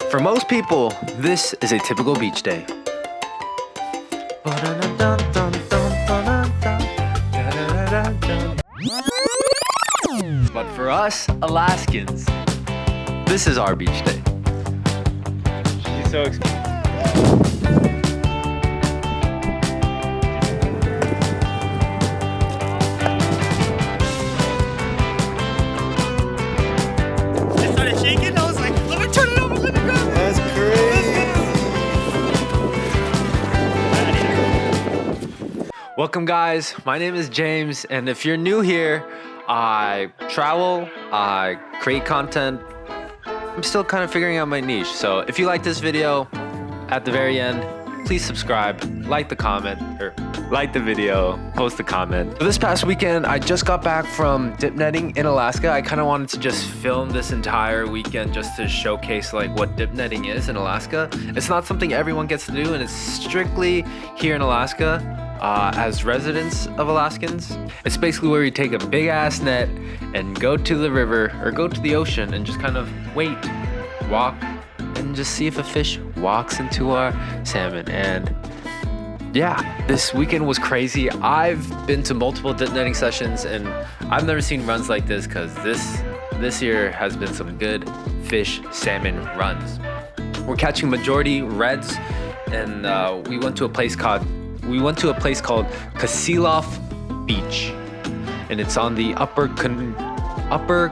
For most people, this is a typical beach day. But for us, Alaskans, this is our beach day. She's so expensive. It started shaking. I was like, let me turn it over, let me grab it. That's crazy. Welcome guys, my name is James, and if you're new here, I travel, I create content. I'm still kind of figuring out my niche. So if you like this video, at the very end, please subscribe, like the comment, or like the video, post a comment. So this past weekend, I just got back from dipnetting in Alaska. I kind of wanted to just film this entire weekend just to showcase like what dipnetting is in Alaska. It's not something everyone gets to do, and it's strictly here in Alaska. As residents of Alaskans, it's basically where you take a big ass net and go to the river or go to the ocean and just kind of wait, walk, and just see if a fish walks into our salmon. And yeah, this weekend was crazy. I've been to multiple dip netting sessions and I've never seen runs like this, because this year has been some good fish salmon runs. We're catching majority reds, and we went to a place called Kasilof Beach, and it's on the Upper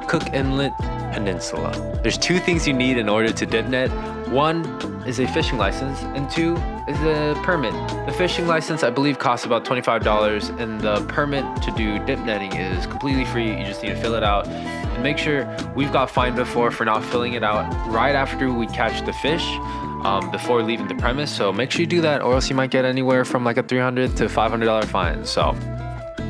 Cook Inlet Peninsula. There's two things you need in order to dip net. One is a fishing license, and two is a permit. The fishing license, I believe, costs about $25, and the permit to do dip netting is completely free. You just need to fill it out. And make sure, we've got fined before for not filling it out right after we catch the fish. Before leaving the premise, so make sure you do that, or else you might get anywhere from like a $300 to $500 fine. So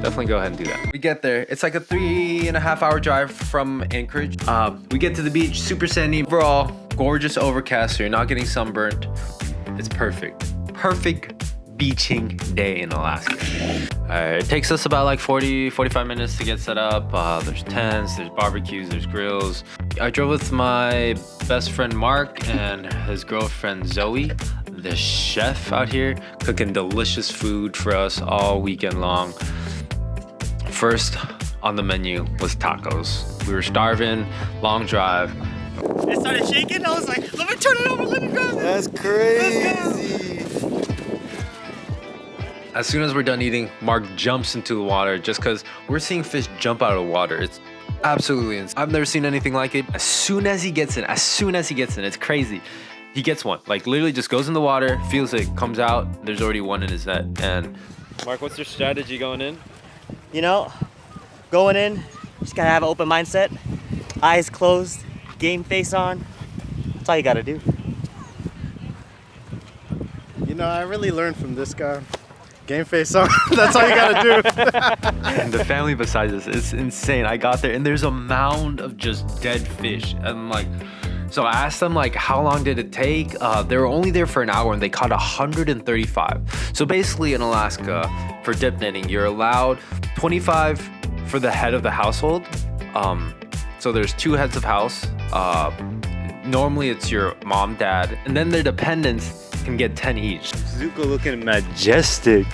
definitely go ahead and do that. We get there, it's like a 3.5 hour drive from Anchorage. We get to the beach, super sandy. Overall, gorgeous overcast, so you're not getting sunburnt. It's perfect beaching day in Alaska. It takes us about like 45 minutes to get set up. There's tents, there's barbecues, there's grills. I drove with my best friend Mark and his girlfriend Zoe, the chef out here, cooking delicious food for us all weekend long. First on the menu was tacos. We were starving, long drive. It started shaking. I was like, let me turn it over, let me grab it. That's crazy. As soon as we're done eating, Mark jumps into the water just because we're seeing fish jump out of the water. It's absolutely insane. I've never seen anything like it. As soon as he gets in, it's crazy. He gets one, like literally just goes in the water, feels it, comes out, there's already one in his net. And Mark, what's your strategy going in? You know, going in, just gotta have an open mindset, eyes closed, game face on. That's all you gotta do. You know, I really learned from this guy. Game face on. That's all you gotta do. And the family besides us, it's insane. I got there and there's a mound of just dead fish. And I'm like, so I asked them like, how long did it take? They were only there for an hour and they caught 135. So basically in Alaska, for dip netting, you're allowed 25 for the head of the household. So there's 2 heads of house. Normally it's your mom, dad, and then their dependents can get 10 each. Zuko looking majestic.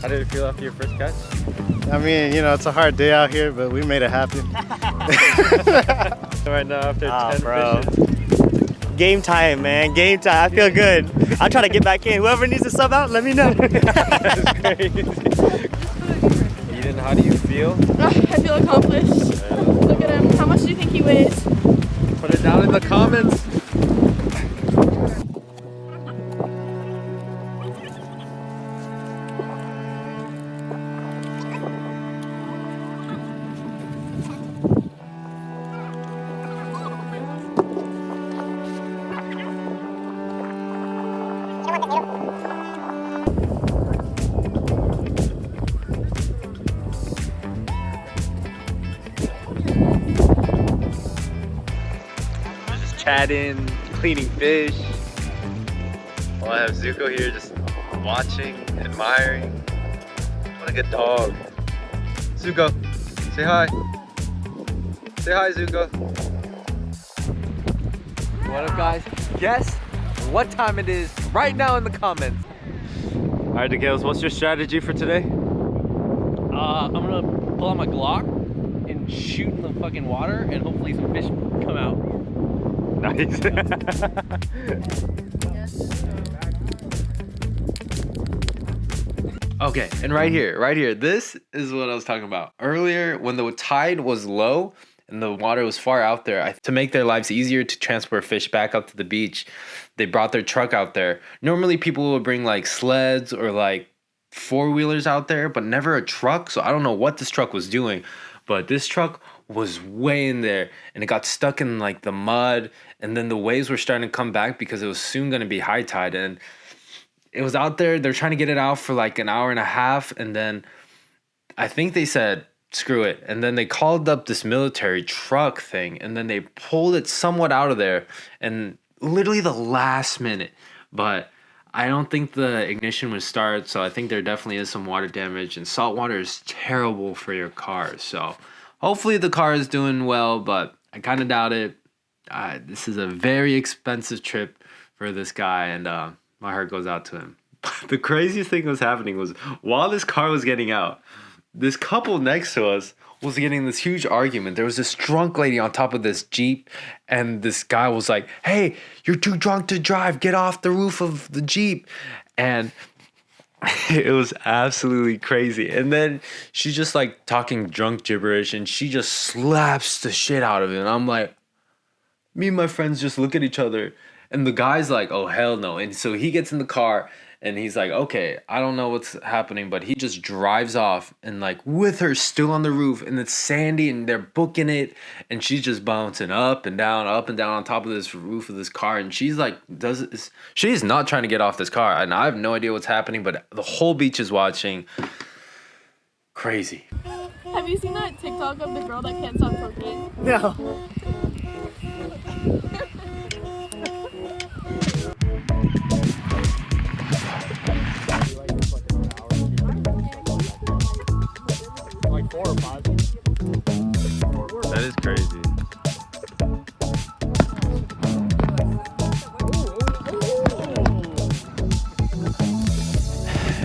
How did it feel after your first catch? I mean, you know, it's a hard day out here, but we made it happen. Right now, after 10 bro. fishes. Game time, man, game time. I feel good. I'll try to get back in. Whoever needs to sub out, let me know. That's crazy. Eden, how do you feel? I feel accomplished. Look at him. How much do you think he weighs? Put it down in the comments. chatting, cleaning fish. While I have Zuko here just watching, admiring. What a good dog. Zuko, say hi. Say hi, Zuko. What up, guys? Guess what time it is right now in the comments. All right, DeGales, what's your strategy for today? I'm gonna pull out my Glock and shoot in the fucking water, and hopefully some fish come out. Nice. Okay, and right here, this is what I was talking about. Earlier, when the tide was low and the water was far out there, to make their lives easier to transport fish back up to the beach, they brought their truck out there. Normally, people would bring like sleds or like four-wheelers out there, but never a truck. So I don't know what this truck was doing, but this truck was way in there and it got stuck in like the mud, and then the waves were starting to come back because it was soon going to be high tide, and it was out there. They're trying to get it out for like an hour and a half, and then I think they said screw it, and then they called up this military truck thing, and then they pulled it somewhat out of there, and literally the last minute. But I don't think the ignition would start, so I think there definitely is some water damage, and salt water is terrible for your car. So hopefully the car is doing well, but I kind of doubt it. This is a very expensive trip for this guy, and my heart goes out to him. The craziest thing was happening was while this car was getting out, this couple next to us was getting this huge argument. There was this drunk lady on top of this Jeep, and this guy was like, "Hey, you're too drunk to drive. Get off the roof of the Jeep." And it was absolutely crazy. And then she's just like talking drunk gibberish, and she just slaps the shit out of it. And I'm like, me and my friends just look at each other, and the guy's like, "Oh, hell no." And so he gets in the car and he's like, "Okay, I don't know what's happening," but he just drives off, and like with her still on the roof, and it's sandy and they're booking it, and she's just bouncing up and down on top of this roof of this car, and she's like, she's not trying to get off this car, and I have no idea what's happening, but the whole beach is watching. Crazy. Have you seen that TikTok of the girl that can't stop twerking? No. Like 4 or 5. That is crazy.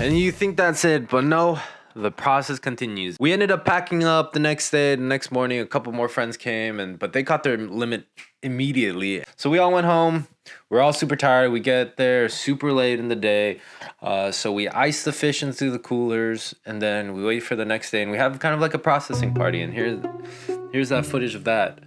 And you think that's it, but no, the process continues. We ended up packing up the next day. The next morning, a couple more friends came, but they got their limit immediately. So we all went home. We're all super tired. We get there super late in the day. So we ice the fish into the coolers, and then we wait for the next day, and we have kind of like a processing party. And here's that footage of that.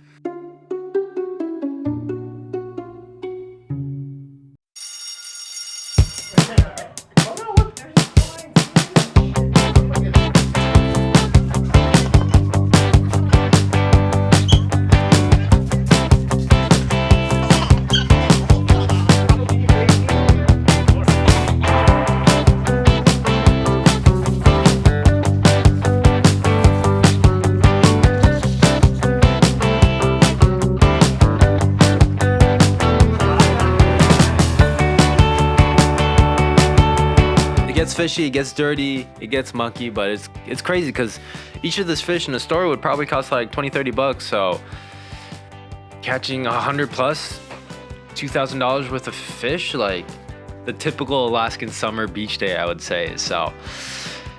It gets fishy, it gets dirty, it gets mucky, but it's crazy because each of this fish in the store would probably cost like 20-30 bucks. So catching 100 plus $2,000 worth of fish, like the typical Alaskan summer beach day, I would say. So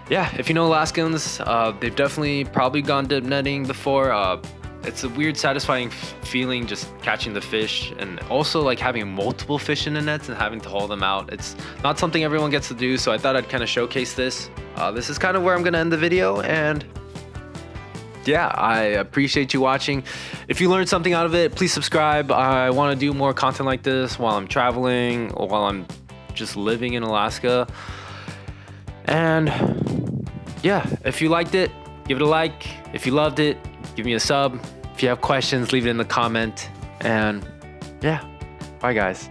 yeah, if you know Alaskans, they've definitely probably gone dipnetting before. It's a weird, satisfying feeling just catching the fish, and also like having multiple fish in the nets and having to haul them out. It's not something everyone gets to do, so I thought I'd kind of showcase this. This is kind of where I'm gonna end the video, and yeah, I appreciate you watching. If you learned something out of it, please subscribe. I want to do more content like this while I'm traveling or while I'm just living in Alaska. And yeah, if you liked it, give it a like. If you loved it, give me a sub. If you have questions, leave it in the comment. And yeah, bye guys.